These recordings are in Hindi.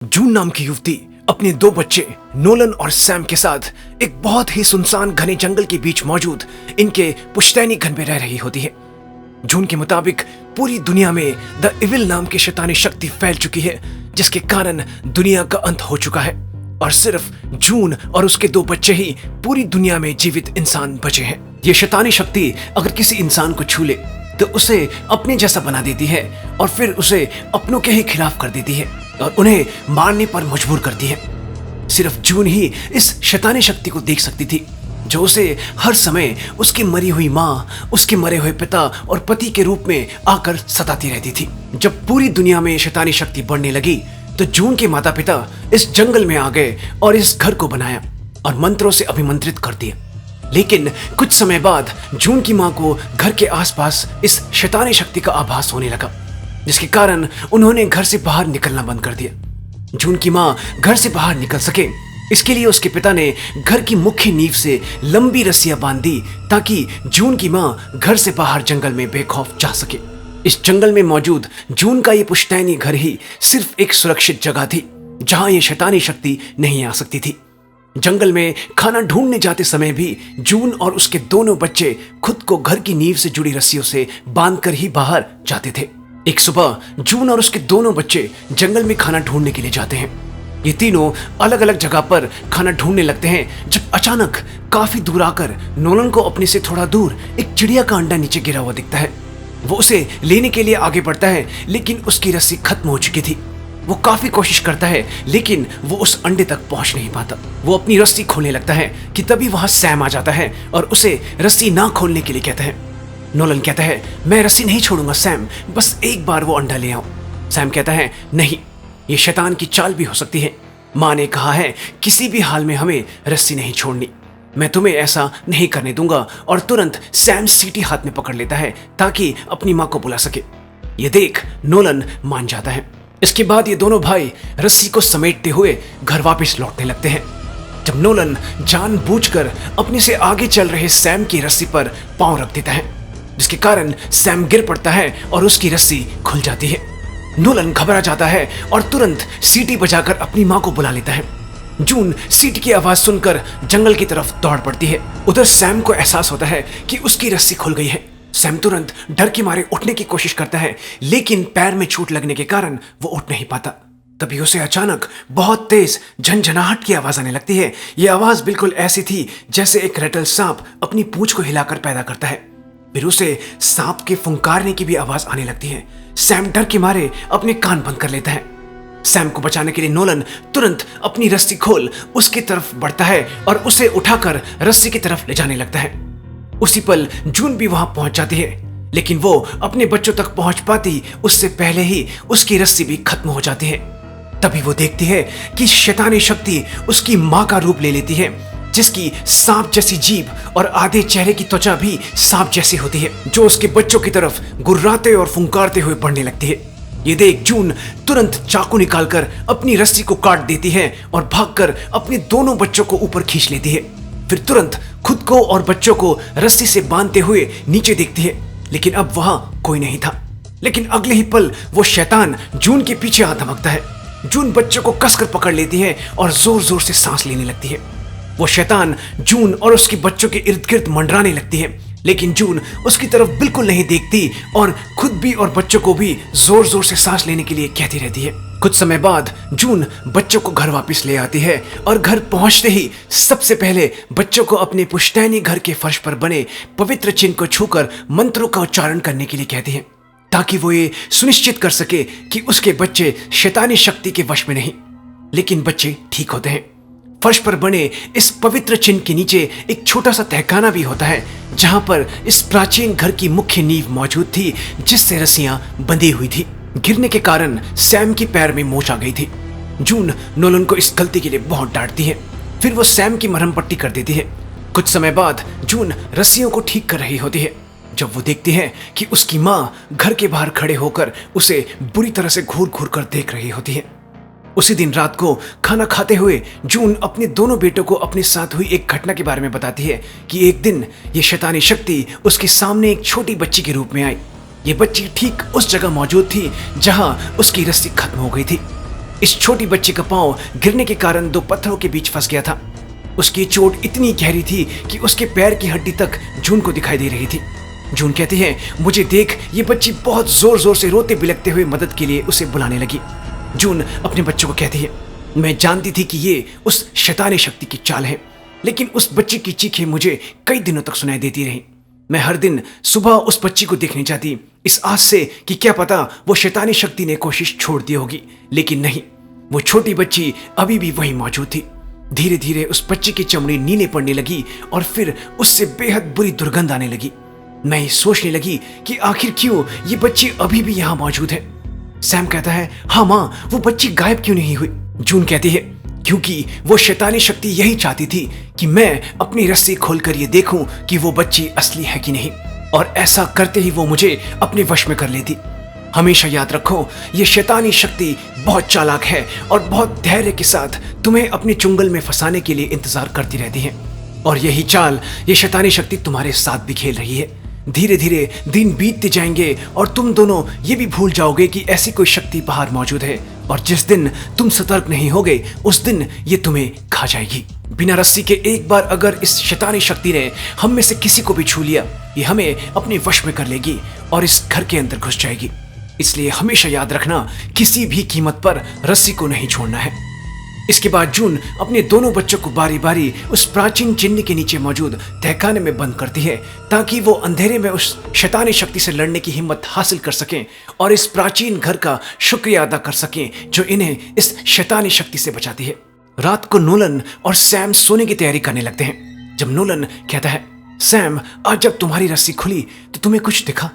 जून नाम की युवती अपने दो बच्चे नोलन और सैम के साथ एक बहुत ही सुनसान घने जंगल के बीच मौजूद इनके पुश्तैनी घर में रह रही होती है। जून के मुताबिक पूरी दुनिया में द इविल नाम की शैतानी शक्ति फैल चुकी है, जिसके कारण दुनिया का अंत हो चुका है और सिर्फ जून और उसके दो बच्चे ही पूरी दुनिया में जीवित इंसान बचे हैं। ये शैतानी शक्ति अगर किसी इंसान को छू ले तो उसे अपने जैसा बना देती है और फिर उसे अपनों के ही खिलाफ कर देती है और उन्हें मारने पर मजबूर करती है। सिर्फ जून ही इस शैतानी शक्ति को देख सकती थी, जो उसे हर समय उसकी मरी हुई माँ, उसके मरे हुए पिता और पति के रूप में आकर सताती रहती थी। जब पूरी दुनिया में शैतानी शक्ति बढ़ने लगी तो जून के माता पिता इस जंगल में आ गए और इस घर को बनाया और मंत्रों से अभिमंत्रित कर दिया। लेकिन कुछ समय बाद जून की माँ को घर के आसपास इस शैतानी शक्ति का आभास होने लगा, जिसके कारण उन्होंने घर से बाहर निकलना बंद कर दिया। जून की माँ घर से बाहर निकल सके, इसके लिए उसके पिता ने घर की मुख्य नींव से लंबी रस्सियां बांध दी ताकि जून की माँ घर से बाहर जंगल में बेखौफ जा सके। इस जंगल में मौजूद जून का ये पुश्तैनी घर ही सिर्फ एक सुरक्षित जगह थी जहां ये शैतानी शक्ति नहीं आ सकती थी। जंगल में खाना ढूंढने जाते समय भी जून और उसके दोनों बच्चे खुद को घर की नींव से जुड़ी रस्सियों से बांधकर ही बाहर जाते थे। एक सुबह जून और उसके दोनों बच्चे जंगल में खाना ढूंढने के लिए जाते हैं। ये तीनों अलग अलग जगह पर खाना ढूंढने लगते हैं जब अचानक काफी दूर आकर नोलन को अपने से थोड़ा दूर एक चिड़िया का अंडा नीचे गिरा हुआ दिखता है। वो उसे लेने के लिए आगे बढ़ता है, लेकिन उसकी रस्सी खत्म हो चुकी थी। वो काफी कोशिश करता है लेकिन वो उस अंडे तक पहुंच नहीं पाता। वो अपनी रस्सी खोलने लगता है कि तभी वहां सैम आ जाता है और उसे रस्सी ना खोलने के लिए कहता है। नोलन कहता है, मैं रस्सी नहीं छोड़ूंगा सैम, बस एक बार वो अंडा ले आओ। सैम कहता है, नहीं, ये शैतान की चाल भी हो सकती है। माँ ने कहा है किसी भी हाल में हमें रस्सी नहीं छोड़नी, मैं तुम्हें ऐसा नहीं करने दूंगा। और तुरंत सैम सीटी हाथ में पकड़ लेता है ताकि अपनी माँ को बुला सके। ये देख नोलन मान जाता है। इसके बाद ये दोनों भाई रस्सी को समेटते हुए घर वापस लौटने लगते हैं। जब नोलन जानबूझकर अपने से आगे चल रहे सैम की रस्सी पर पांव रख देता है, जिसके कारण सैम गिर पड़ता है और उसकी रस्सी खुल जाती है। नोलन घबरा जाता है और तुरंत सीटी बजाकर अपनी माँ को बुला लेता है। जून सीटी की आवाज सुनकर जंगल की तरफ दौड़ पड़ती है। उधर सैम को एहसास होता है कि उसकी रस्सी खुल गई है। सैम तुरंत डर के मारे उठने की कोशिश करता है, लेकिन पैर में चोट लगने के कारण वो उठ नहीं पाता। तभी उसे अचानक बहुत तेज झनझनाहट की आवाज आने लगती है। ये आवाज बिल्कुल ऐसी थी जैसे एक रटल सांप अपनी पूंछ को हिलाकर पैदा करता है। फिर उसे सांप के फुंकारने की भी आवाज आने लगती है। सैम डर के मारे अपने कान बंद कर लेता है। सैम को बचाने के लिए नोलन तुरंत अपनी रस्सी खोल उसकी तरफ बढ़ता है और उसे उठाकर रस्सी की तरफ ले जाने लगता है। उसी पल जून भी वहां पहुंच जाती है, लेकिन वो अपने बच्चों तक पहुंच पाती उससे पहले ही उसकी रस्सी भी खत्म हो जाती है। तभी वो देखती है कि शैतानी शक्ति उसकी माँ का रूप ले लेती है, जिसकी सांप जैसी जीभ और आधे चेहरे की त्वचा भी सांप जैसी होती है, जो उसके बच्चों की तरफ गुर्राते और फुंकारते हुए बढ़ने लगती है। ये देख जून तुरंत चाकू निकालकर अपनी रस्सी को काट देती है और भागकर अपने दोनों बच्चों को ऊपर खींच लेती है। फिर तुरंत खुद को और बच्चों को रस्सी से बांधते हुए नीचे देखती है, लेकिन अब वहां कोई नहीं था। लेकिन अगले ही पल वो शैतान जून के पीछे आ धमकता है। जून बच्चों को कसकर पकड़ लेती है और जोर जोर से सांस लेने लगती है। वो शैतान जून और उसके बच्चों के इर्द गिर्द मंडराने लगती है, लेकिन जून उसकी तरफ बिल्कुल नहीं देखती और खुद भी और बच्चों को भी जोर जोर से सांस लेने के लिए कहती रहती है। कुछ समय बाद जून बच्चों को घर वापस ले आती है और घर पहुंचते ही सबसे पहले बच्चों को अपने पुश्तैनी घर के फर्श पर बने पवित्र चिन्ह को छूकर मंत्रों का उच्चारण करने के लिए कहती है, ताकि वो ये सुनिश्चित कर सके कि उसके बच्चे शैतानी शक्ति के वश में नहीं, लेकिन बच्चे ठीक होते हैं। फर्श पर बने इस पवित्र चिन्ह के नीचे एक छोटा सा तहखाना भी होता है, जहां पर इस प्राचीन घर की मुख्य नींव मौजूद थी, जिससे रस्सियां बंधी हुई थी। गिरने के कारण सैम की पैर में मोच आ गई थी। जून नोलन को इस गलती के लिए बहुत डांटती है। फिर वो सैम की मरहम पट्टी कर देती है। कुछ समय बाद जून रस्सियों को ठीक कर रही होती है जब वो देखती है कि उसकी माँ घर के बाहर खड़े होकर उसे बुरी तरह से घूर घूर कर देख रही होती है। उसी दिन रात को खाना खाते हुए जून अपने दोनों बेटों को अपने साथ हुई एक घटना के बारे में बताती है कि एक दिन ये शैतानी शक्ति उसके सामने एक छोटी बच्ची के रूप में आई। ये बच्ची ठीक उस जगह मौजूद थी जहां उसकी रस्सी खत्म हो गई थी। इस छोटी बच्ची का पांव गिरने के कारण दो पत्थरों के बीच फंस गया था। उसकी चोट इतनी गहरी थी कि उसके पैर की हड्डी तक जून को दिखाई दे रही थी। जून कहती है, मुझे देख ये बच्ची बहुत जोर जोर से रोते बिलखते हुए मदद के लिए उसे बुलाने लगी। जून अपने बच्चों को कहती है, मैं जानती थी कि ये उस शैतानी शक्ति की चाल है, लेकिन उस बच्ची की चीखें मुझे कई दिनों तक सुनाई देती रही। मैं हर दिन सुबह उस बच्ची को देखने जाती, इस आस से कि क्या पता वो शैतानी शक्ति ने कोशिश छोड़ दी होगी, लेकिन नहीं, वो छोटी बच्ची अभी भी वहीं मौजूद थी। धीरे धीरे उस बच्ची की चमड़ी नीले पड़ने लगी और फिर उससे बेहद बुरी दुर्गंध आने लगी। मैं सोचने लगी कि आखिर क्यों ये बच्ची अभी भी यहाँ मौजूद है। सैम कहता है, हाँ माँ, वो बच्ची गायब क्यों नहीं हुई? जून कहती है, क्योंकि वो शैतानी शक्ति यही चाहती थी कि मैं अपनी रस्सी खोलकर ये देखूं कि वो बच्ची असली है कि नहीं, और ऐसा करते ही वो मुझे अपने वश में कर लेती। हमेशा याद रखो, ये शैतानी शक्ति बहुत चालाक है और बहुत धैर्य के साथ तुम्हें अपने चुंगल में फंसाने के लिए इंतजार करती रहती है, और यही चाल ये शैतानी शक्ति तुम्हारे साथ भी खेल रही है। धीरे धीरे दिन बीतते जाएंगे और तुम दोनों ये भी भूल जाओगे कि ऐसी कोई शक्ति बाहर मौजूद है, और जिस दिन तुम सतर्क नहीं होगे उस दिन ये तुम्हें खा जाएगी। बिना रस्सी के एक बार अगर इस शैतानी शक्ति ने हम में से किसी को भी छू लिया, ये हमें अपने वश में कर लेगी और इस घर के अंदर घुस जाएगी। इसलिए हमेशा याद रखना, किसी भी कीमत पर रस्सी को नहीं छोड़ना है। इसके बाद जून अपने दोनों बच्चों को बारी बारी उस प्राचीन चिन्ह के नीचे मौजूद तहखाने में बंद करती है, ताकि वो अंधेरे में उस शैतानी शक्ति से लड़ने की हिम्मत हासिल कर सकें और इस प्राचीन घर का शुक्रिया अदा कर सकें जो इन्हें इस शैतानी शक्ति से बचाती है। रात को नोलन और सैम सोने की तैयारी करने लगते हैं। जब नोलन कहता है, सैम, आज जब तुम्हारी रस्सी खुली तो तुम्हें कुछ दिखा?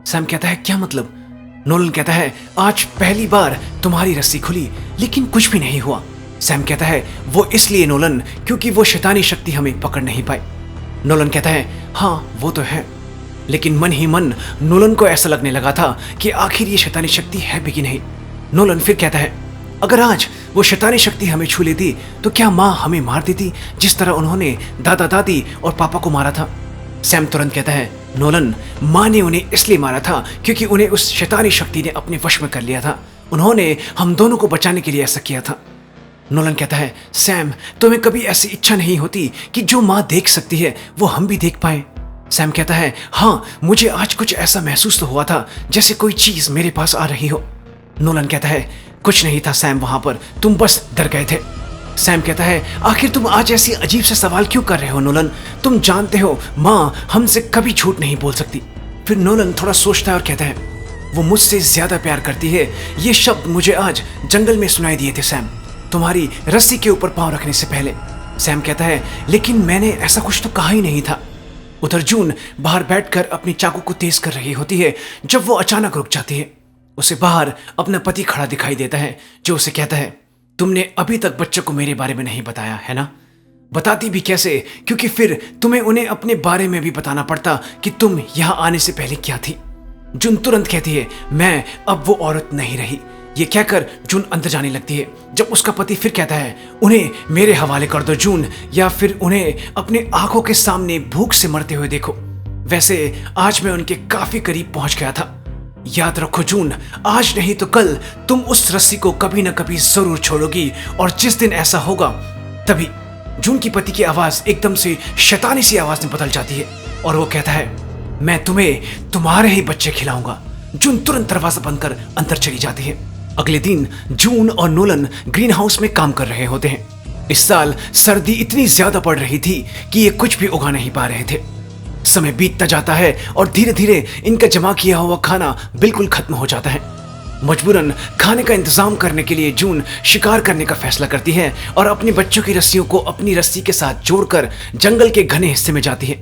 सैम कहता है, क्या मतलब? नोलन कहता है, आज पहली बार तुम्हारी रस्सी खुली लेकिन कुछ भी नहीं हुआ। सैम कहता है, वो इसलिए नोलन क्योंकि वो शैतानी शक्ति हमें पकड़ नहीं पाई। नोलन कहता है, हाँ वो तो है, लेकिन मन ही मन नोलन को ऐसा लगने लगा था कि आखिर ये शैतानी शक्ति है भी कि नहीं। नोलन फिर कहता है, अगर आज वो शैतानी शक्ति हमें छू लेती तो क्या माँ हमें मार देती जिस तरह उन्होंने दादा दादी और पापा को मारा था? सैम तुरंत कहता है, नोलन, माँ ने उन्हें इसलिए मारा था क्योंकि उन्हें उस शैतानी शक्ति ने अपने वश में कर लिया था। उन्होंने हम दोनों को बचाने के लिए ऐसा किया था। नोलन कहता है, सैम, तुम्हें कभी ऐसी इच्छा नहीं होती कि जो माँ देख सकती है वो हम भी देख पाए? सैम कहता है, हाँ, मुझे आज कुछ ऐसा महसूस तो हुआ था जैसे कोई चीज मेरे पास आ रही हो। नोलन कहता है, कुछ नहीं था सैम वहां पर, तुम बस डर गए थे। सैम कहता है, आखिर तुम आज ऐसी अजीब से सवाल क्यों कर रहे हो नोलन? तुम जानते हो माँ हमसे कभी झूठ नहीं बोल सकती। फिर नोलन थोड़ा सोचता है और कहता है, वो मुझसे ज्यादा प्यार करती है। ये शब्द मुझे आज जंगल में सुनाई दिए थे सैम, तुम्हारी रस्सी के ऊपर पांव रखने से पहले। सैम कहता है, लेकिन मैंने ऐसा कुछ तो कहा ही नहीं था। उधर जून बाहर बैठकर अपनी चाकू को तेज कर रही होती है जब वो अचानक रुक जाती है। उसे बाहर अपना पति खड़ा दिखाई देता है जो उसे कहता है, तुमने अभी तक बच्चों को मेरे बारे में नहीं बताया है ना? बताती भी कैसे, क्योंकि फिर तुम्हें उन्हें अपने बारे में भी बताना पड़ता कि तुम यहाँ आने से पहले क्या थी। जून तुरंत कहती है, मैं अब वो औरत नहीं रही। ये कहकर जून अंदर जाने लगती है जब उसका पति फिर कहता है, उन्हें मेरे हवाले कर दो जून, या फिर उन्हें अपने आंखों के सामने भूख से मरते हुए देखो। वैसे आज मैं उनके काफी करीब पहुंच गया था। याद रखो जून, आज नहीं तो कल तुम उस रस्सी को कभी ना कभी जरूर छोड़ोगी, और जिस दिन ऐसा होगा तभी। जून की पति की आवाज एकदम से शैतानी सी आवाज में बदल जाती है और वो कहता है, मैं तुम्हें तुम्हारे ही बच्चे खिलाऊंगा। जून तुरंत दरवाजा बंद कर अंदर चली जाती है। अगले दिन जून और नोलन ग्रीन हाउस में काम कर रहे होते हैं। इस साल सर्दी इतनी ज्यादा पड़ रही थी कि ये कुछ भी उगा नहीं पा रहे थे। समय बीतता जाता है और धीरे धीरे इनका जमा किया हुआ खाना बिल्कुल खत्म हो जाता है। मजबूरन खाने का इंतजाम करने के लिए जून शिकार करने का फैसला करती है और अपने बच्चों की रस्सियों को अपनी रस्सी के साथ जोड़कर जंगल के घने हिस्से में जाती है।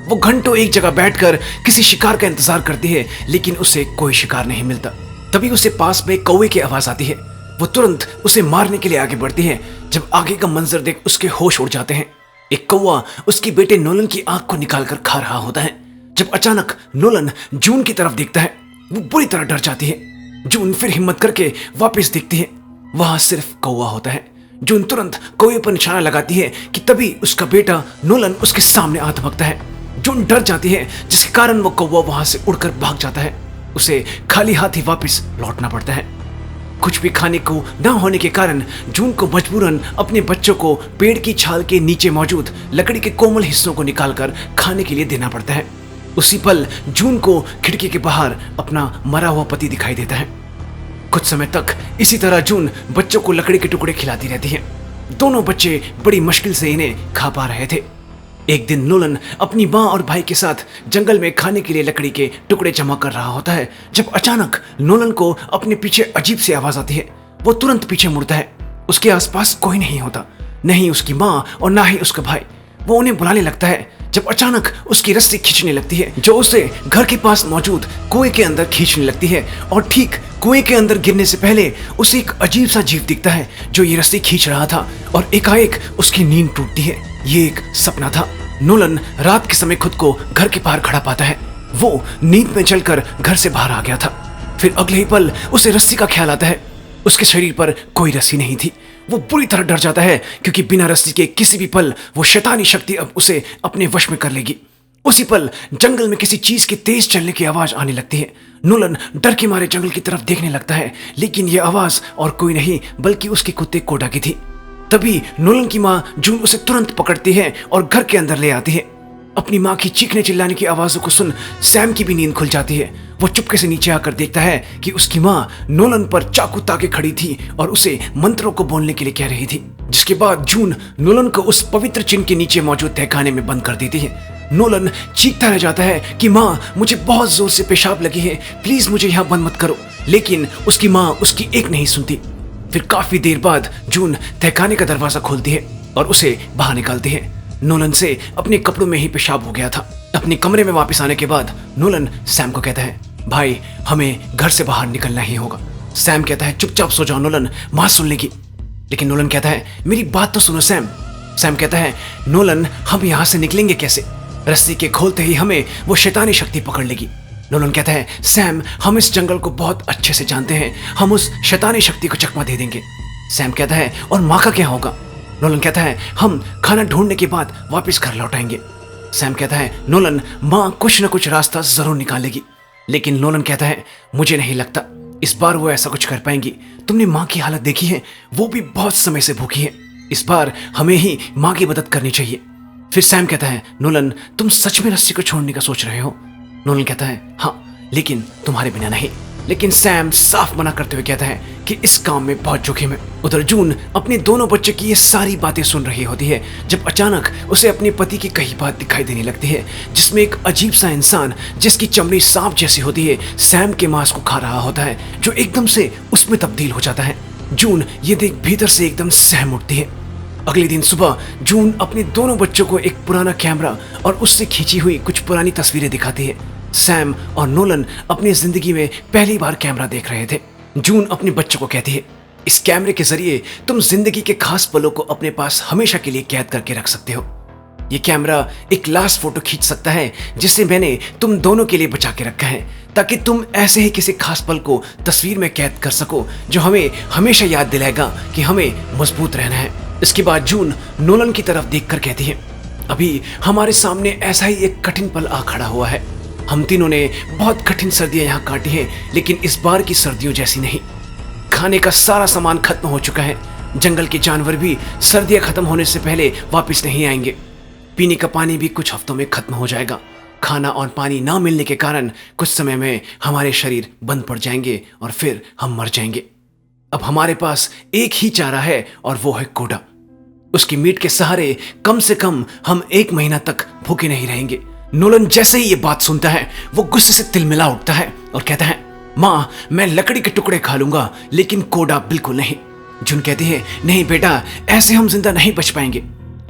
वो घंटों एक जगह बैठकर किसी शिकार का इंतजार करती है, लेकिन उसे कोई शिकार नहीं मिलता। तभी उसे पास में कौवे की आवाज आती है। वो तुरंत उसे मारने के लिए आगे बढ़ती है। जब आगे का मंजर देख उसके होश उड़ जाते हैं। एक कौवा उसकी बेटे नोलन की आंख को निकालकर खा रहा होता है। जब अचानक नोलन जून की तरफ देखता है, वो बुरी तरह डर जाती है। जून फिर हिम्मत करके वापस देखती है, वहां सिर्फ कौवा होता है। जून तुरंत कौवे पर निशाना लगाती है कि तभी उसका बेटा नोलन उसके सामने आ धमकता है। जून डर जाती है, जिसके कारण वो कौवा वहां से उड़कर भाग जाता है। उसे खाली हाथ ही वापस लौटना पड़ता है। कुछ भी खाने को न होने के कारण जून को मजबूरन अपने बच्चों को पेड़ की छाल के नीचे मौजूद लकड़ी के कोमल हिस्सों को निकालकर खाने के लिए देना पड़ता है। उसी पल जून को खिड़की के बाहर अपना मरा हुआ पति दिखाई देता है। कुछ समय तक इसी तरह जून बच्चों को लकड़ी के टुकड़े खिलाती रहती है। दोनों बच्चे बड़ी मुश्किल से इन्हें खा पा रहे थे। एक दिन नोलन अपनी माँ और भाई के साथ जंगल में खाने के लिए लकड़ी के टुकड़े जमा कर रहा होता है जब अचानक नोलन को अपने पीछे अजीब सी आवाज आती है। वो तुरंत पीछे मुड़ता है। उसके आसपास कोई नहीं होता, नहीं उसकी माँ और ना ही उसका भाई। वो उन्हें बुलाने लगता है जब अचानक उसकी रस्सी खींचने लगती है जो उसे घर के पास मौजूद कुएं के अंदर खींचने लगती है और ठीक कुएं के अंदर गिरने से पहले उसे एक अजीब सा जीव दिखता है जो ये रस्सी खींच रहा था और एकाएक उसकी नींद टूटती है। ये एक सपना था। नोलन रात के समय खुद को घर के बाहर खड़ा पाता है। वो नींद में चलकर घर से बाहर आ गया था। फिर अगले ही पल उसे रस्सी का ख्याल आता है। उसके शरीर पर कोई रस्सी नहीं थी। वो बुरी तरह डर जाता है क्योंकि बिना रस्सी के किसी भी पल वो शैतानी शक्ति अब उसे अपने वश में कर लेगी। उसी पल जंगल में किसी चीज के तेज चलने की आवाज आने लगती है। नोलन डर के मारे जंगल की तरफ देखने लगता है, लेकिन यह आवाज और कोई नहीं बल्कि उसके कुत्ते कोडा की थी। तभी नोलन की माँ जून उसे तुरंत पकड़ती है और घर के अंदर ले आती है। अपनी माँ की चीखने चिल्लाने की आवाजों को सुन सैम की भी नींद खुल जाती है। वो चुपके से नीचे आकर देखता है कि उसकी माँ नोलन पर चाकू ताके खड़ी थी और उसे मंत्रों को बोलने के लिए कह रही थी। जिसके बाद जून नोलन को उस पवित्र चिन्ह के नीचे मौजूद तहखाने में बंद कर देती है। नोलन चीखता रह जाता है कि माँ मुझे बहुत जोर से पेशाब लगी है, प्लीज मुझे यहाँ बंद मत करो। लेकिन उसकी माँ उसकी एक नहीं सुनती। फिर काफी देर बाद जून तहखाने का दरवाजा खोलती है और उसे बाहर निकालती है। नोलन से अपने कपड़ों में ही पेशाब हो गया था। अपने कमरे में वापस आने के बाद नोलन सैम को कहता है, भाई हमें घर से बाहर निकलना ही होगा। सैम कहता है, चुपचाप सो जाओ नोलन, माँ सुन लेगी। लेकिन नोलन कहता है, मेरी बात तो सुनो सैम। सैम कहता है, नोलन हम यहाँ से निकलेंगे कैसे? रस्सी के खोलते ही हमें वो शैतानी शक्ति पकड़ लेगी। नोलन कहता है, सैम हम इस जंगल को बहुत अच्छे से जानते हैं, हम उस शैतानी शक्ति को चकमा दे देंगे। सैम कहता है, और माँ का क्या होगा? नोलन कहता है, हम खाना ढूंढने के बाद वापस घर लौट आएंगे। सैम कहता है, नोलन माँ कुछ न कुछ रास्ता जरूर निकालेगी। लेकिन नोलन कहता है, मुझे नहीं लगता इस बार वो ऐसा कुछ कर पाएंगी। तुमने माँ की हालत देखी है, वो भी बहुत समय से भूखी है। इस बार हमें ही माँ की मदद करनी चाहिए। फिर सैम कहता है, नोलन तुम सच में रस्सी को छोड़ने का सोच रहे हो? नोलन कहता है, हाँ लेकिन तुम्हारे बिना नहीं। लेकिन सैम साफ मना करते हुए कहता है कि इस काम में बहुत जोखिम है। उधर जून अपने दोनों बच्चे की ये सारी बातें सुन रही होती है जब अचानक उसे अपने पति की कही बात दिखाई देने लगती है जिसमें एक अजीब सा इंसान जिसकी चमड़ी सांप जैसी होती है सैम के मांस को खा रहा होता है जो एकदम से उसमें तब्दील हो जाता है। जून ये देख भीतर से एकदम सहम उठती है। अगले दिन सुबह जून अपने दोनों बच्चों को एक पुराना कैमरा और उससे खींची हुई कुछ पुरानी तस्वीरें दिखाती है। सैम और नोलन अपनी जिंदगी में पहली बार कैमरा देख रहे थे। जून अपने बच्चों को कहती है, इस कैमरे के जरिए तुम जिंदगी के खास पलों को अपने पास हमेशा के लिए कैद करके रख सकते हो। ये कैमरा एक लास्ट फोटो खींच सकता है जिसे मैंने तुम दोनों के लिए बचा के रखा है ताकि तुम ऐसे ही किसी खास पल को तस्वीर में कैद कर सको जो हमें हमेशा याद दिलाएगा कि हमें मजबूत रहना है। इसके बाद जून नोलन की तरफ देखकर कहती है, अभी हमारे सामने ऐसा ही एक कठिन पल आ खड़ा हुआ है। हम तीनों ने बहुत कठिन सर्दियां यहाँ काटी हैं, लेकिन इस बार की सर्दियों जैसी नहीं। खाने का सारा सामान खत्म हो चुका है। जंगल के जानवर भी सर्दियां खत्म होने से पहले वापस नहीं आएंगे। पीने का पानी भी कुछ हफ्तों में खत्म हो जाएगा। खाना और पानी ना मिलने के कारण कुछ समय में हमारे शरीर बंद पड़ जाएंगे और फिर हम मर जाएंगे। अब हमारे पास एक ही चारा है और वो है कोडा। उसकी मीट के सहारे कम से कम हम 1 महीना तक भूखे नहीं रहेंगे। नोलन जैसे ही ये बात सुनता है वो गुस्से से तिलमिला उठता है और कहता है, माँ मैं लकड़ी के टुकड़े खा लूंगा लेकिन कोडा बिल्कुल नहीं। जून कहती है, नहीं बेटा ऐसे हम जिंदा नहीं बच पाएंगे।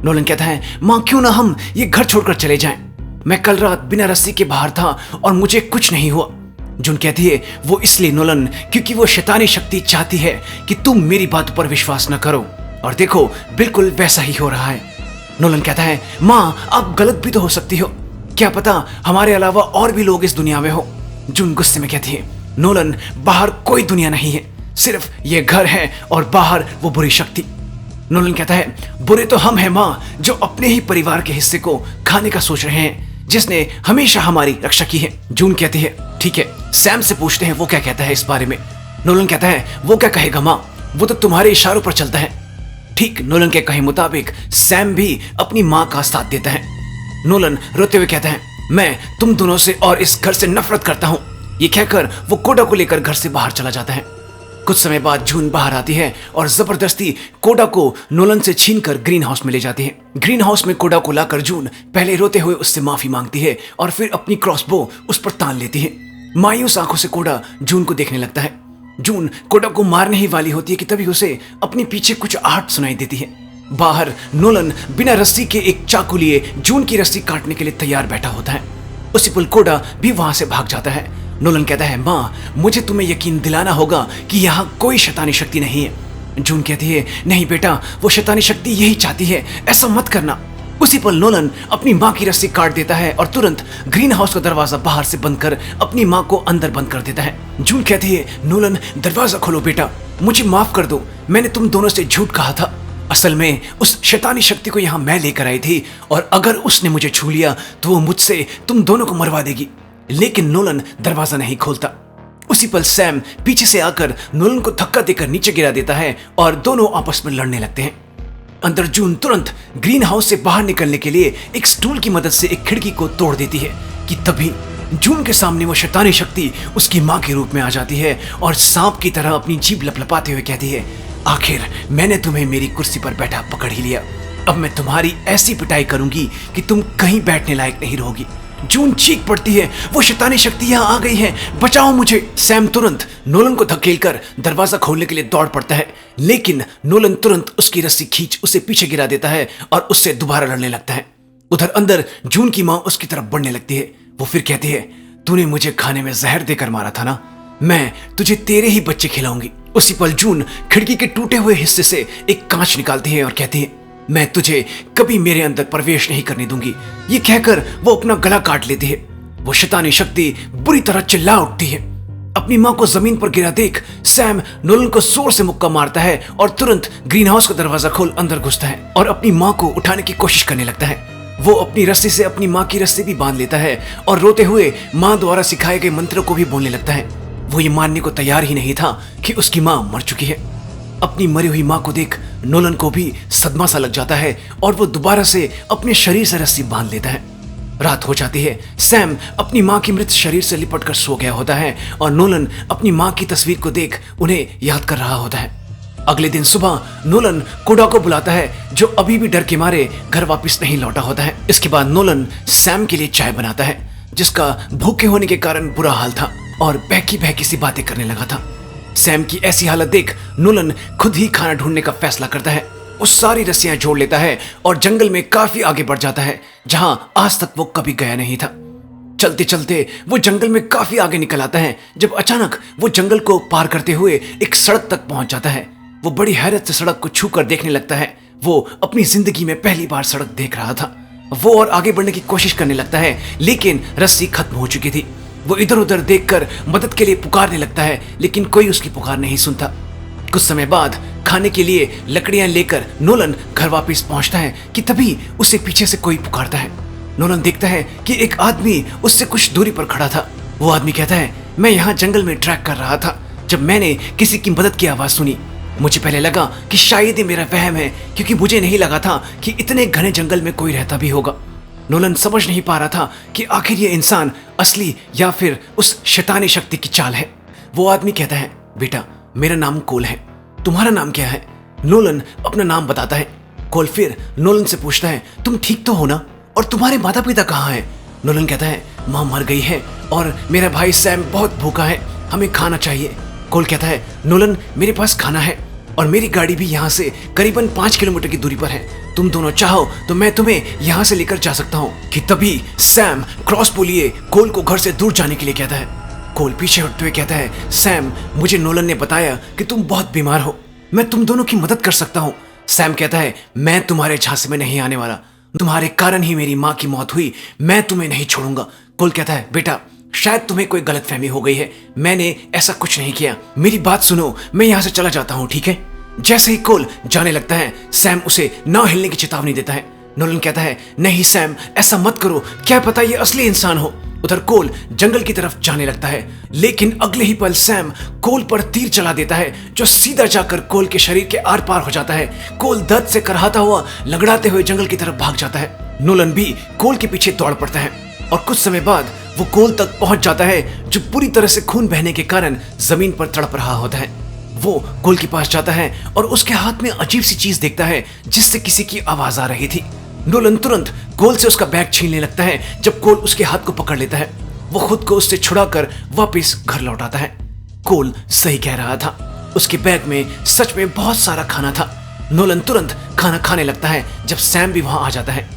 नोलन कहता है, माँ क्यों ना हम ये घर छोड़कर चले जाएं? मैं कल रात बिना रस्सी के बाहर था और मुझे कुछ नहीं हुआ। जून कहती है, वो इसलिए नोलन क्योंकि वो शैतानी शक्ति चाहती है कि तुम मेरी बातों पर विश्वास न करो, और देखो बिल्कुल वैसा ही हो रहा है। नोलन कहता है, माँ आप गलत भी तो हो सकती हो, क्या पता हमारे अलावा और भी लोग इस दुनिया में हो। जून गुस्से में कहती है, नोलन बाहर कोई दुनिया नहीं है, सिर्फ ये घर है और बाहर वो बुरी शक्ति। नोलन कहता है, बुरे तो हम हैं माँ जो अपने ही परिवार के हिस्से को खाने का सोच रहे हैं जिसने हमेशा हमारी रक्षा की है। जून कहती है, ठीक है सैम से पूछते हैं वो क्या कहता है इस बारे में। नोलन कहता है, वो क्या कहेगा माँ, वो तो तुम्हारे इशारों पर चलता है। ठीक नोलन के कहे मुताबिक सैम भी अपनी माँ का साथ देता है। नोलन रोते हुए कहता है, मैं तुम दोनों से और इस घर से नफरत करता हूँ। ये कहकर वो कोडा को लेकर घर से बाहर चला जाता है। कुछ समय बाद जून बाहर आती है और जबरदस्ती कोडा को नोलन से छीनकर ग्रीन हाउस में ले जाती है। ग्रीन हाउस में कोडा को लाकर जून पहले रोते हुए उससे माफी मांगती है और फिर अपनी क्रॉसबो उस पर तान लेती है। मायूस आंखों से कोडा जून को देखने लगता है। जून कोडा को मारने ही वाली होती है कि तभी उसे अपने पीछे कुछ आहट सुनाई देती है। बाहर नोलन बिना रस्सी के एक चाकू लिए जून की रस्सी काटने के लिए तैयार बैठा होता है। उसी पल कोडा भी वहां से भाग जाता है। नोलन कहता है, माँ मुझे तुम्हें यकीन दिलाना होगा कि यहाँ कोई शैतानी शक्ति नहीं है। जून कहती है, नहीं बेटा, वो शैतानी शक्ति यही चाहती है, ऐसा मत करना। उसी पल नोलन अपनी माँ की रस्सी काट देता है और तुरंत ग्रीन हाउस का दरवाजा बाहर से बंद कर अपनी माँ को अंदर बंद कर देता है। जून कहती है, नोलन दरवाजा खोलो बेटा, मुझे माफ कर दो, मैंने तुम दोनों से झूठ कहा था। असल में उस शैतानी शक्ति को यहाँ मैं लेकर आई थी और अगर उसने मुझे छू लिया तो वो मुझसे तुम दोनों को मरवा देगी। लेकिन नोलन दरवाजा नहीं खोलता। उसी पल सैम पीछे से आकर नोलन को धक्का देकर नीचे गिरा देता है और दोनों आपस में लड़ने लगते हैं। अंदर जून तुरंत ग्रीन हाउस से बाहर निकलने के लिए एक स्टूल की मदद से एक खिड़की को तोड़ देती है कि तभी जून के सामने वो शैतानी शक्ति उसकी माँ के रूप में आ जाती है और सांप की तरह अपनी जीभ लपलपाते हुए कहती है, आखिर मैंने तुम्हें मेरी कुर्सी पर बैठा पकड़ ही लिया। अब मैं तुम्हारी ऐसी पिटाई करूंगी कि तुम कहीं बैठने लायक नहीं रहोगी। जून चीख पड़ती है, वो शैतानी शक्ति यहाँ आ गई है, बचाओ मुझे। सैम तुरंत नोलन को धकेलकर दरवाजा खोलने के लिए दौड़ पड़ता है, लेकिन नोलन तुरंत उसकी रस्सी खींच उसे पीछे गिरा देता है और उससे दोबारा लड़ने लगता है। उधर अंदर जून की माँ उसकी तरफ बढ़ने लगती है। वो फिर कहती है, तूने मुझे खाने में जहर देकर मारा था ना, मैं तुझे तेरे ही बच्चे खिलाऊंगी। उसी पल जून खिड़की के टूटे हुए हिस्से से एक कांच निकालती है और कहती है, मैं तुझे कभी मेरे अंदर प्रवेश नहीं करने दूंगी। ये कहकर वो अपना गला काट लेती है। वो शैतानी शक्ति बुरी तरह चिल्ला उठती है। अपनी माँ को जमीन पर गिरा देख सैम नोलन को जोर से मुक्का मारता है और तुरंत ग्रीन हाउस का दरवाजा खोल अंदर घुसता है और अपनी माँ को उठाने की कोशिश करने लगता है। वो अपनी रस्सी से अपनी माँ की रस्सी भी बांध लेता है और रोते हुए माँ द्वारा सिखाए गए मंत्रों को भी बोलने लगता है। वो ये मानने को तैयार ही नहीं था कि उसकी माँ मर चुकी है। अपनी मरी हुई माँ को देख नोलन को भी सदमा सा लग जाता है और वो दोबारा से अपने शरीर से रस्सी बांध लेता है। रात हो जाती है। सैम अपनी माँ की मृत शरीर से लिपट कर सो गया होता है और नोलन अपनी माँ की तस्वीर को देख उन्हें याद कर रहा होता है। अगले दिन सुबह नोलन कोडा को बुलाता है, जो अभी भी डर के मारे घर वापस नहीं लौटा होता है। इसके बाद नोलन सैम के लिए चाय बनाता है, जिसका भूखे होने के कारण बुरा हाल था और बहकी बहकी सी बातें करने लगा था। सैम की ऐसी हालत देख नोलन खुद ही खाना ढूंढने का फैसला करता है। वो सारी रस्सियां जोड़ लेता है और जंगल में काफी आगे बढ़ जाता है, जहां आज तक वो कभी गया नहीं था। चलते चलते वो जंगल में काफी आगे निकल आता है, जब अचानक वो जंगल को पार करते हुए एक सड़क तक पहुंच जाता है। वो बड़ी हैरत से सड़क को छू कर देखने लगता है। वो अपनी जिंदगी में पहली बार सड़क देख रहा था। वो और आगे बढ़ने की कोशिश करने लगता है, लेकिन रस्सी खत्म हो चुकी थी। वो इधर उधर देखकर मदद के लिए पुकारने लगता है, लेकिन कोई उसकी पुकार नहीं सुनता। कुछ समय बाद खाने के लिए लकड़ियां लेकर नोलन घर वापस पहुंचता है कि तभी उसे पीछे से कोई पुकारता है। नोलन देखता है कि एक आदमी उससे कुछ दूरी पर खड़ा था। वो आदमी कहता है, मैं यहाँ जंगल में ट्रैक कर रहा था जब मैंने किसी की मदद की आवाज सुनी। मुझे पहले लगा कि शायद ये मेरा वहम है, क्योंकि मुझे नहीं लगा था कि इतने घने जंगल में कोई रहता भी होगा। नोलन समझ नहीं पा रहा था कि आखिर ये इंसान असली या फिर उस शैतानी शक्ति की चाल है। वो आदमी कहता है, बेटा मेरा नाम कोल है, तुम्हारा नाम क्या है? नोलन अपना नाम बताता है। कोल फिर नोलन से पूछता है, तुम ठीक तो हो ना, और तुम्हारे माता पिता कहाँ हैं? नोलन कहता है, माँ मर गई है और मेरा भाई सैम बहुत भूखा है, हमें खाना चाहिए। कोल कहता है, नोलन मेरे पास खाना है और मेरी गाड़ी भी यहाँ से करीबन 5 किलोमीटर की दूरी पर है। तुम दोनों चाहो तो मैं तुम्हें यहाँ से लेकर जा सकता हूँ। कि तभी सैम क्रॉसबो लिए कोल को घर से दूर जाने के लिए कहता है। कोल पीछे हटते हुए कहता है, सैम मुझे नोलन ने बताया कि तुम बहुत बीमार हो, मैं तुम दोनों की मदद कर सकता हूँ। सैम कहता है, मैं तुम्हारे झांसे में नहीं आने वाला, तुम्हारे कारण ही मेरी माँ की मौत हुई, मैं तुम्हें नहीं छोड़ूंगा। कोल कहता है, बेटा शायद तुम्हें कोई गलतफहमी हो गई है, मैंने ऐसा कुछ नहीं किया, मेरी बात सुनो, मैं यहाँ से चला जाता हूँ, ठीक है? जैसे ही कोल जाने लगता है, सैम उसे ना हिलने की चेतावनी देता है। नोलन कहता है, नहीं सैम, ऐसा मत करो, क्या पता ये असली इंसान हो। उधर कोल जंगल की तरफ जाने लगता है, लेकिन अगले ही पल सैम कोल पर तीर चला देता है जो सीधा जाकर कोल के शरीर के आर पार हो जाता है। कोल दर्द से करहाता हुआ लंगड़ाते हुए जंगल की तरफ भाग जाता है। नोलन भी कोल के पीछे दौड़ पड़ता है और कुछ समय बाद वो कोल तक पहुंच जाता है जो पूरी तरह से खून बहने के कारण जमीन पर तड़प रहा होता है। वो कोल के पास जाता है और उसके हाथ में अजीब सी चीज देखता है जिससे किसी की आवाज आ रही थी। नोलन तुरंत कोल से उसका बैग छीनने लगता है। जब कोल उसके हाथ को पकड़ लेता है, वो खुद को उससे छुड़ाकर वापस घर लौट आता है। कोल सही कह रहा था, उसके बैग में सच में बहुत सारा खाना था। नोलन तुरंत खाना खाने लगता है जब सैम भी वहां आ जाता है।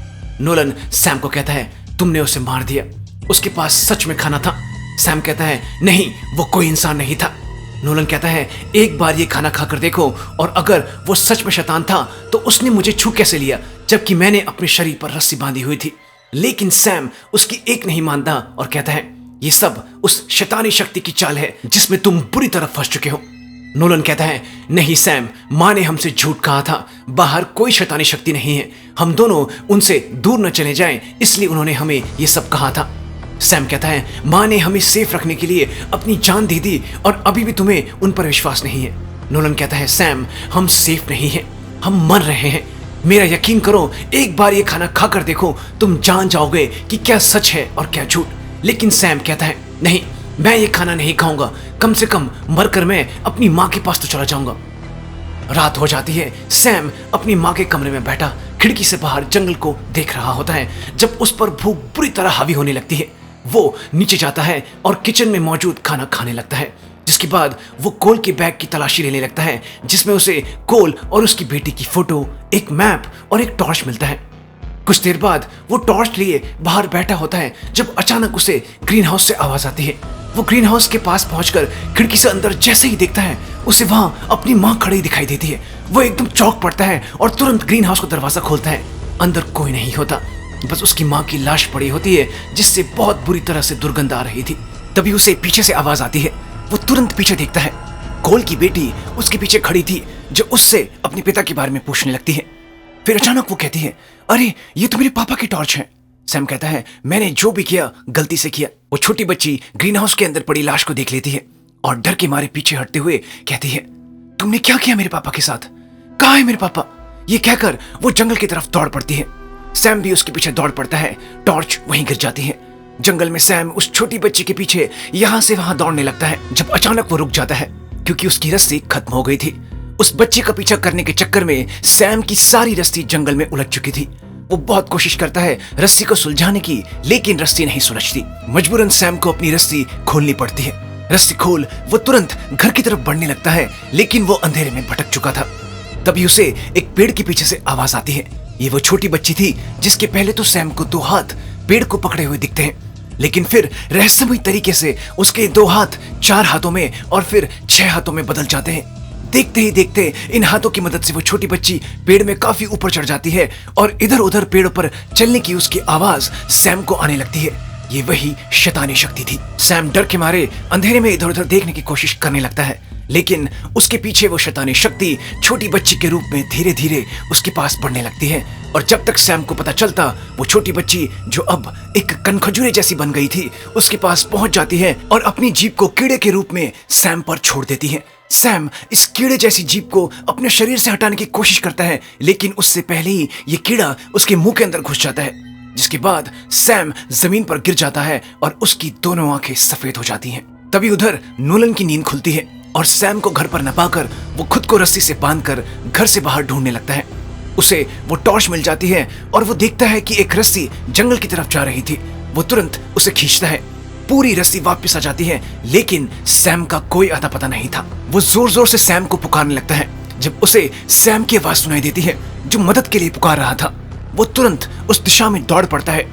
नोलन सैम को कहता है, तुमने उसे मार दिया, उसके पास सच में खाना था। सैम कहता है, नहीं, वो कोई इंसान नहीं था। नोलन कहता है, एक बार ये खाना खाकर देखो, और अगर वो सच में शैतान था तो उसने मुझे छू कैसे लिया जबकि मैंने अपने शरीर पर रस्सी बांधी हुई थी। लेकिन सैम उसकी एक नहीं मानता और कहता है, ये सब उस शैतानी शक्ति की चाल है जिसमें तुम बुरी तरह फंस चुके हो। नोलन कहता है, नहीं सैम, माँ ने हमसे झूठ कहा था, बाहर कोई शैतानी शक्ति नहीं है, हम दोनों उनसे दूर न चले जाएं, इसलिए उन्होंने हमें ये सब कहा था। सैम कहता है, माँ ने हमें सेफ रखने के लिए अपनी जान दे दी और अभी भी तुम्हें उन पर विश्वास नहीं है। नोलन कहता है, सैम, हम सेफ नहीं हैं, हम मर रहे हैं, मेरा यकीन करो, एक बार ये खाना खाकर देखो, तुम जान जाओगे कि क्या सच है और क्या झूठ। लेकिन सैम कहता है, नहीं, मैं ये खाना नहीं खाऊंगा, कम से कम मरकर मैं अपनी माँ के पास तो चला जाऊंगा। रात हो जाती है। सैम अपनी माँ के कमरे में बैठा खिड़की से बाहर जंगल को देख रहा होता है जब उस पर भूख बुरी तरह हावी होने लगती है। वो नीचे जाता है और किचन में मौजूद खाना खाने लगता है, जिसके बाद वो कोल के बैग की तलाशी लेने लगता है जिसमें उसे कोल और उसकी बेटी की फोटो, एक मैप और एक टॉर्च मिलता है। कुछ देर बाद वो टॉर्च लिए बाहर बैठा होता है जब अचानक उसे ग्रीन हाउस से आवाज आती है। वो ग्रीन हाउस के पास पहुंचकर खिड़की से अंदर जैसे ही देखता है, उसे वहां अपनी माँ खड़ी दिखाई देती है। वो एकदम चौंक पड़ता है और तुरंत ग्रीन हाउस का दरवाजा खोलता है। अंदर कोई नहीं होता, बस उसकी माँ की लाश पड़ी होती है जिससे बहुत बुरी तरह से दुर्गंध आ रही थी। तभी उसे पीछे से आवाज आती है। वो तुरंत पीछे देखता है, कोल की बेटी उसके पीछे खड़ी थी जो उससे अपने पिता के बारे में पूछने लगती है। फिर अचानक वो कहती है, अरे ये तो मेरे पापा की टॉर्च है। सैम कहता है, मैंने जो भी किया गलती से किया। वो छोटी बच्ची ग्रीन हाउस के अंदर पड़ी लाश को देख लेती है और डर के मारे पीछे हटते हुए कहती है, तुमने क्या किया मेरे पापा के साथ, कहाँ है मेरे पापा? ये कहकर वो जंगल की तरफ दौड़ पड़ती है। सैम भी उसके पीछे दौड़ पड़ता है। टॉर्च वहीं गिर जाती है। जंगल में सैम उस छोटी बच्ची के पीछे यहाँ से वहां दौड़ने लगता है जब अचानक वो रुक जाता है क्योंकि उसकी रस्सी खत्म हो गई थी। उस बच्चे का पीछा करने के चक्कर में सैम की सारी रस्सी जंगल में उलझ चुकी थी। वो बहुत कोशिश करता है रस्सी को सुलझाने की, लेकिन रस्सी नहीं सुलझती। मजबूरन सैम को अपनी रस्सी खोलनी पड़ती है। रस्सी खोल वो तुरंत घर की तरफ बढ़ने लगता है, लेकिन वो अंधेरे में भटक चुका था। तभी उसे एक पेड़ के पीछे से आवाज आती है। ये वो छोटी बच्ची थी जिसके पहले तो सैम को 2 हाथ पेड़ को पकड़े हुए दिखते हैं, लेकिन फिर रहस्यमय तरीके से उसके 2 हाथ 4 हाथों में और फिर 6 हाथों में बदल जाते हैं। देखते ही देखते इन हाथों की मदद से वो छोटी बच्ची पेड़ में काफी ऊपर चढ़ जाती है और इधर उधर पेड़ों पर चलने की उसकी आवाज सैम को आने लगती है। ये वही शैतानी शक्ति थी। सैम डर के मारे अंधेरे में इधर उधर देखने की कोशिश करने लगता है, लेकिन उसके पीछे वो शैतानी शक्ति छोटी बच्ची के रूप में धीरे धीरे उसके पास बढ़ने लगती है। और जब तक सैम को पता चलता, वो छोटी बच्ची जो अब एक कनखजूरे जैसी बन गई थी उसके पास पहुंच जाती है और अपनी जीभ को कीड़े के रूप में सैम पर छोड़ देती है। सैम इस कीड़े जैसी जीभ को अपने शरीर से हटाने की कोशिश करता है, लेकिन उससे पहले ही ये कीड़ा उसके मुंह के अंदर घुस जाता है, जिसके बाद सैम जमीन पर गिर जाता है और उसकी दोनों आंखें सफेद हो जाती हैं। तभी उधर नोलन की नींद खुलती है और सैम को घर पर न पाकर वो खुद को रस्सी से बांधकर घर से बाहर ढूंढने लगता है। उसे वो टॉर्च मिल जाती है और वो देखता है कि एक रस्सी जंगल की तरफ जा रही थी। वो तुरंत उसे खींचता है। पूरी रस्सी वापस आ जाती है, लेकिन सैम का कोई अता पता नहीं था। वो जोर जोर से सैम को पुकारने लगता है। जब उसे सैम की आवाज सुनाई देती है जो मदद के लिए पुकार रहा था, वो तुरंत उस दिशा में दौड़ पड़ता है।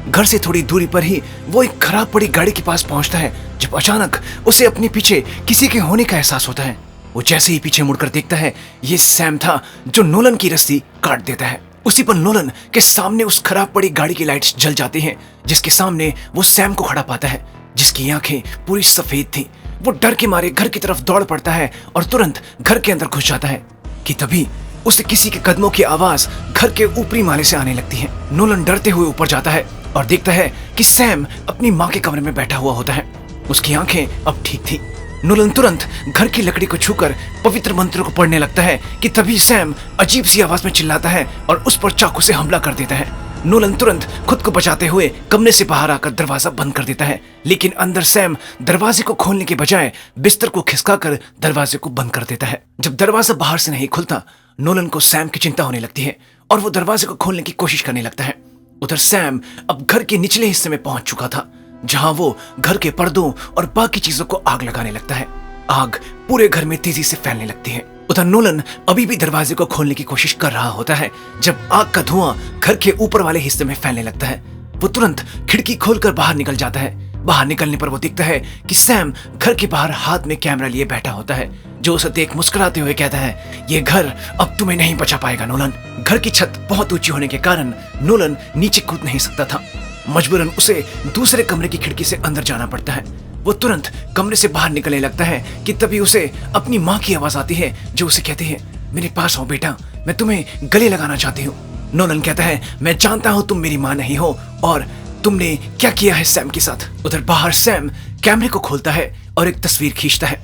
घर से थोड़ी दूरी पर ही वो एक खराब पड़ी गाड़ी के पास पहुंचता है जब अचानक उसे अपने पीछे किसी के होने का एहसास होता है। वो जैसे ही पीछे मुड़कर देखता है, ये सैम था जो नोलन की रस्सी काट देता है। उसी पर नोलन के सामने उस खराब पड़ी गाड़ी की लाइट्स जल जाती हैं, जिसके सामने वो सैम को खड़ा पाता है जिसकी आंखें पूरी सफेद थी। वो डर के मारे घर की तरफ दौड़ पड़ता है और तुरंत घर के अंदर घुस जाता है कि तभी उसे किसी के कदमों की आवाज घर के ऊपरी माले से आने लगती है। नोलन डरते हुए ऊपर जाता है और देखता है कि सैम अपनी माँ के कमरे में बैठा हुआ होता है। उसकी आंखें अब ठीक थी। नोलन तुरंत घर की लकड़ी को छूकर पवित्र मंत्रों को पढ़ने लगता है कि तभी सैम अजीब सी आवाज में चिल्लाता है और उस पर चाकू से हमला कर देता है। नोलन तुरंत खुद को बचाते हुए कमरे से बाहर आकर दरवाजा बंद कर देता है, लेकिन अंदर सैम दरवाजे को खोलने के बजाय बिस्तर को खिसकाकर दरवाजे को बंद कर देता है। जब दरवाजा बाहर से नहीं खुलता, नोलन को सैम की चिंता होने लगती है और वो दरवाजे को खोलने की कोशिश करने लगता है। उधर सैम अब घर के निचले हिस्से में पहुंच चुका था, जहां वो घर के पर्दों और बाकी चीजों को आग लगाने लगता है। आग पूरे घर में तेजी से फैलने लगती है। उधर नोलन अभी भी दरवाजे को खोलने की कोशिश कर रहा होता है जब आग का धुआं घर के ऊपर वाले हिस्से में फैलने लगता है। वो तुरंत खिड़की खोलकर बाहर निकल जाता है। बाहर निकलने पर वो देखता है कि सैम घर के बाहर हाथ में कैमरा लिए बैठा होता है, जो उसे देख मुस्कुराते हुए कहता है, ये घर अब तुम्हें नहीं बचा पाएगा नोलन। घर की छत बहुत ऊंची होने के कारण नोलन नीचे कूद नहीं सकता था। मजबूरन उसे दूसरे कमरे की खिड़की से अंदर जाना पड़ता है। वो तुरंत कमरे से बाहर निकलने लगता है कि तभी उसे अपनी माँ की आवाज आती है, जो उसे कहती है, मेरे पास आओ बेटा, मैं तुम्हें गले लगाना चाहती हूँ। नोलन कहता है, मैं जानता हूँ तुम मेरी माँ नहीं हो और तुमने क्या किया है सैम के साथ। उधर बाहर सैम कैमरे को खोलता है और एक तस्वीर खींचता है।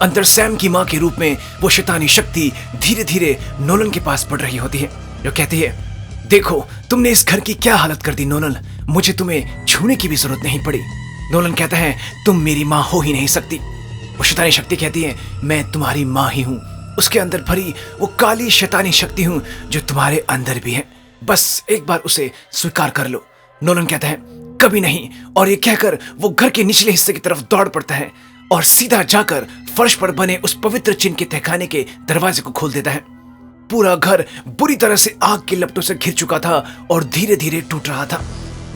अंदर सैम की माँ के रूप में वो शैतानी शक्ति धीरे धीरे नोलन के पास बढ़ रही होती है, जो कहती है, देखो तुमने इस घर की क्या हालत कर दी नोलन, मुझे तुम्हें छूने की भी जरूरत नहीं पड़ी। नोलन कहता है, तुम मेरी माँ हो ही नहीं सकती। वो शैतानी शक्ति कहती है, मैं तुम्हारी माँ ही हूँ, उसके अंदर भरी वो काली शैतानी शक्ति हूँ जो तुम्हारे अंदर भी है, बस एक बार उसे स्वीकार कर लो। नोलन कहता है, कभी नहीं, और ये कहकर वो घर के निचले हिस्से की तरफ दौड़ पड़ता है और सीधा जाकर फर्श पर बने उस पवित्र चिन्ह के तहखाने के दरवाजे को खोल देता है। पूरा घर बुरी तरह से आग की लपटों से घिर चुका था और धीरे धीरे टूट रहा था।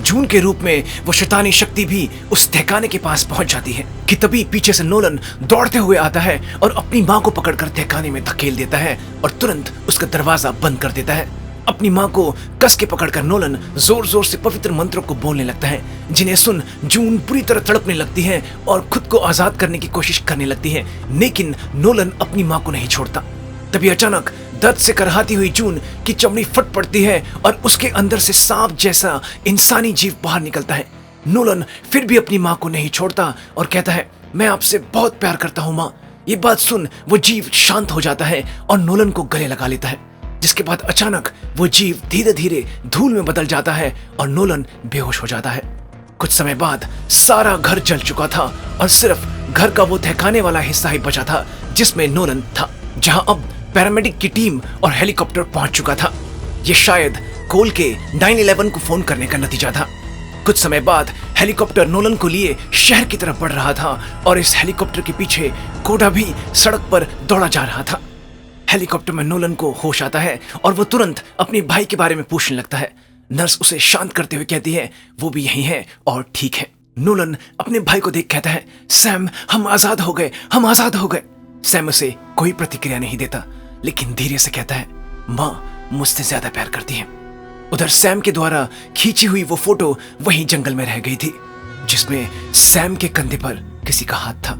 जून के रूप में वो शैतानी शक्ति भी उस तहखाने के पास पहुंच जाती है कि तभी पीछे से नोलन दौड़ते हुए आता है और अपनी माँ को पकड़कर तहखाने में धकेल देता है और तुरंत उसका दरवाजा बंद कर देता है। अपनी माँ को कस के पकड़कर नोलन जोर जोर से पवित्र मंत्रों को बोलने लगता है, जिन्हें सुन जून बुरी तरह तड़पने लगती है और खुद को आजाद करने की कोशिश करने लगती है, लेकिन नोलन अपनी माँ को नहीं छोड़ता। तभी अचानक दर्द से करहाती हुई जून की चमड़ी फट पड़ती है और उसके अंदर से सांप जैसा इंसानी जीव बाहर निकलता है। नोलन फिर भी अपनी माँ को नहीं छोड़ता और कहता है, मैं आपसे बहुत प्यार करता हूँ माँ। ये बात सुन वो जीव शांत हो जाता है और नोलन को गले लगा लेता है, जिसके बाद अचानक वो जीव धीरे धीरे धूल में बदल जाता है और नोलन बेहोश हो जाता है। कुछ समय बाद सारा घर जल चुका था और सिर्फ घर का वो तहखाने वाला हिस्सा ही बचा था जिसमें नोलन था, जहां अब पैरामेडिक की टीम और हेलीकॉप्टर पहुंच चुका था। ये शायद कोल के 911 को फोन करने का नतीजा था। कुछ समय बाद हेलीकॉप्टर नोलन को लिए शहर की तरफ बढ़ रहा था और इस हेलीकॉप्टर के पीछे कोडा भी सड़क पर दौड़ा जा रहा था। हेलीकॉप्टर में नोलन को होश आता है और वो तुरंत अपने भाई के बारे में पूछने लगता है। नर्स उसे शांत करते हुए कहती है, वो भी यहीं है और ठीक है। नोलन अपने भाई को देख कहता है, सैम हम आजाद हो गए, हम आजाद हो गए। सैम उसे कोई प्रतिक्रिया नहीं देता, लेकिन धीरे से कहता है, माँ मुझसे ज्यादा प्यार करती है। उधर सैम के द्वारा खींची हुई वो फोटो वहीं जंगल में रह गई थी, जिसमें सैम के कंधे पर किसी का हाथ था।